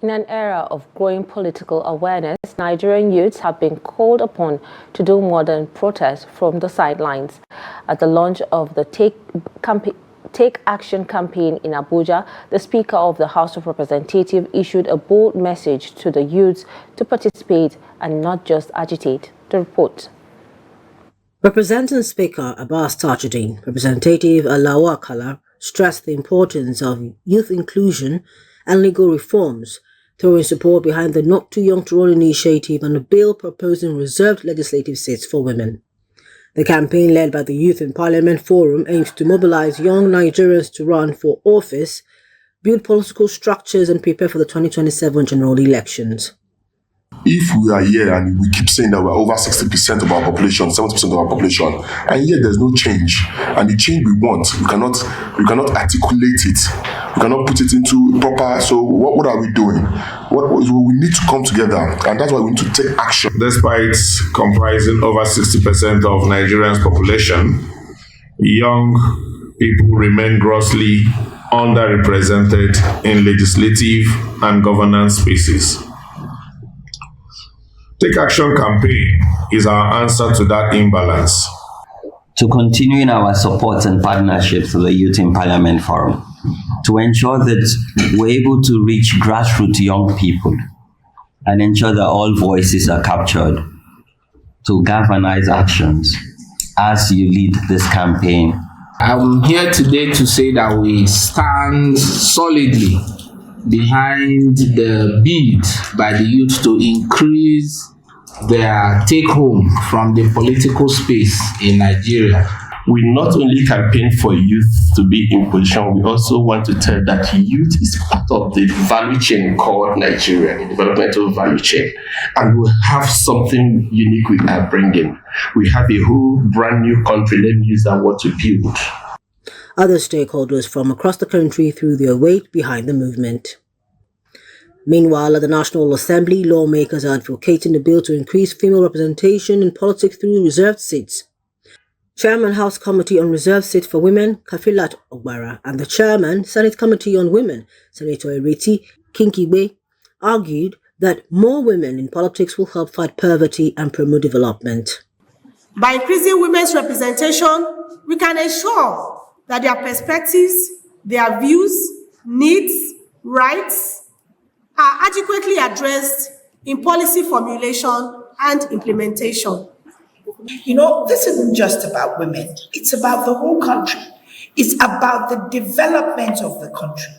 In an era of growing political awareness, Nigerian youths have been called upon to do more than protest from the sidelines. At the launch of the Take Action campaign in Abuja, the Speaker of the House of Representatives issued a bold message to the youths to participate and not just agitate. The report. Representing Speaker Abbas Tajudeen, Representative Alawa Kala stressed the importance of youth inclusion and legal reforms, throwing support behind the Not Too Young to Run initiative and a bill proposing reserved legislative seats for women. The campaign, led by the Youth in Parliament Forum, aims to mobilize young Nigerians to run for office, build political structures and prepare for the 2027 general elections. If we are here and we keep saying that we're over 60% of our population, 70% of our population, and yet there's no change, and the change we want, we cannot articulate it, we cannot put it into proper. So what are we doing? We need to come together, and that's why we need to take action. Despite comprising over 60% of Nigerians' population, young people remain grossly underrepresented in legislative and governance spaces. Take Action campaign is our answer to that imbalance. To continue in our support and partnerships with the Youth in Parliament Forum, to ensure that we're able to reach grassroots young people and ensure that all voices are captured, to galvanize actions as you lead this campaign. I'm here today to say that we stand solidly behind the bid by the youth to increase their take-home from the political space in Nigeria. We not only campaign for youth to be in position, we also want to tell that youth is part of the value chain called Nigeria, the developmental value chain. And we have something unique we are bringing. We have a whole brand new country, let me use that word, to build. Other stakeholders from across the country threw their weight behind the movement. Meanwhile, at the National Assembly, lawmakers are advocating a bill to increase female representation in politics through reserved seats. Chairman House Committee on Reserved Seats for Women, Kafilat Ogbara, and the Chairman, Senate Committee on Women, Senator Eriti Kinkibe, argued that more women in politics will help fight poverty and promote development. By increasing women's representation, we can ensure that their perspectives, their views, needs, rights are adequately addressed in policy formulation and implementation. You know, this isn't just about women. It's about the whole country. It's about the development of the country.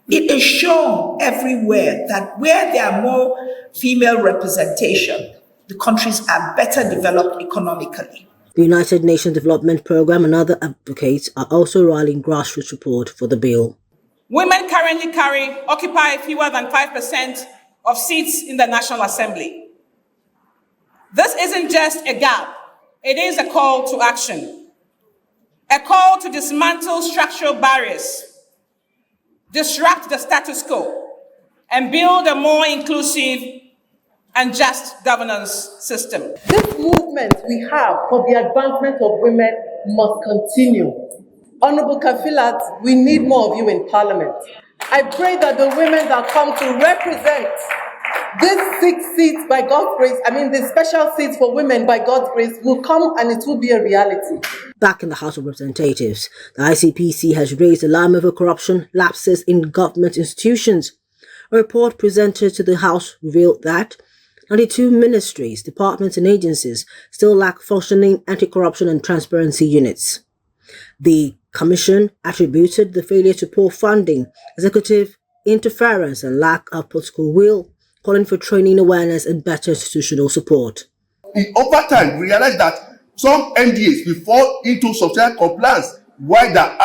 It is shown everywhere that where there are more female representation, the countries are better developed economically. The United Nations Development Programme and other advocates are also rallying grassroots support for the bill. Women currently occupy fewer than 5% of seats in the National Assembly. This isn't just a gap, it is a call to action. A call to dismantle structural barriers, disrupt the status quo, and build a more inclusive and just governance system. This movement we have for the advancement of women must continue. Honorable Kafilat, we need more of you in Parliament. I pray that the women that come to represent these 6 seats by God's grace, the special seats for women by God's grace, will come and it will be a reality. Back in the House of Representatives, the ICPC has raised alarm over corruption lapses in government institutions. A report presented to the House revealed that 92 ministries, departments and agencies still lack functioning anti-corruption and transparency units. The Commission attributed the failure to poor funding, executive interference and lack of political will, calling for training awareness and better institutional support. Over time, we realized that some MDAs will fall into substantial compliance while the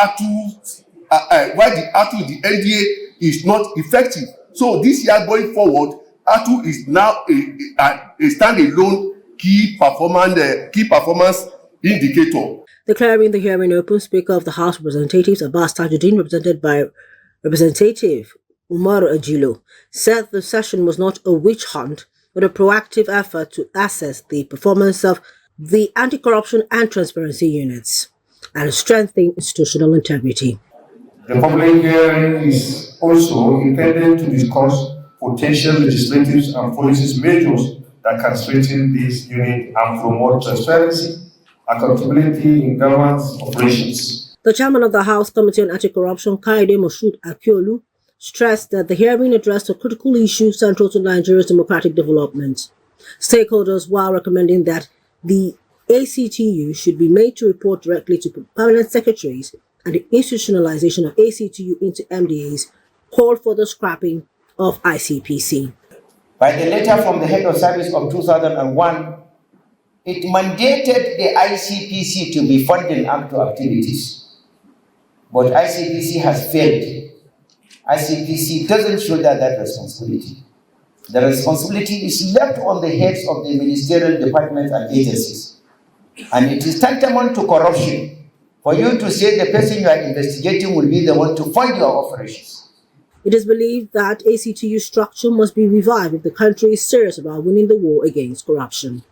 NDA is not effective. So this year going forward, ACTU is now a standalone key performance indicator. Declaring the hearing open, Speaker of the House of Representatives Abbas Tajudeen, represented by Representative Umar Ajilo, said the session was not a witch hunt, but a proactive effort to assess the performance of the anti-corruption and transparency units and strengthen institutional integrity. The public hearing is also intended to discuss potential legislative and policy measures that can strengthen this unit and promote transparency, accountability in governance operations. The chairman of the House Committee on Anti-Corruption, Kaide Moshood Akiolu, stressed that the hearing addressed a critical issue central to Nigeria's democratic development. Stakeholders, while recommending that the ACTU should be made to report directly to permanent secretaries and the institutionalization of ACTU into MDAs, called for the scrapping of ICPC. By the letter from the head of service of 2001, it mandated the ICPC to be funding ACTU activities. But ICPC has failed. ICPC doesn't shoulder that responsibility. The responsibility is left on the heads of the ministerial departments and agencies. And it is tantamount to corruption for you to say the person you are investigating will be the one to fund your operations. It is believed that ACTU structure must be revived if the country is serious about winning the war against corruption.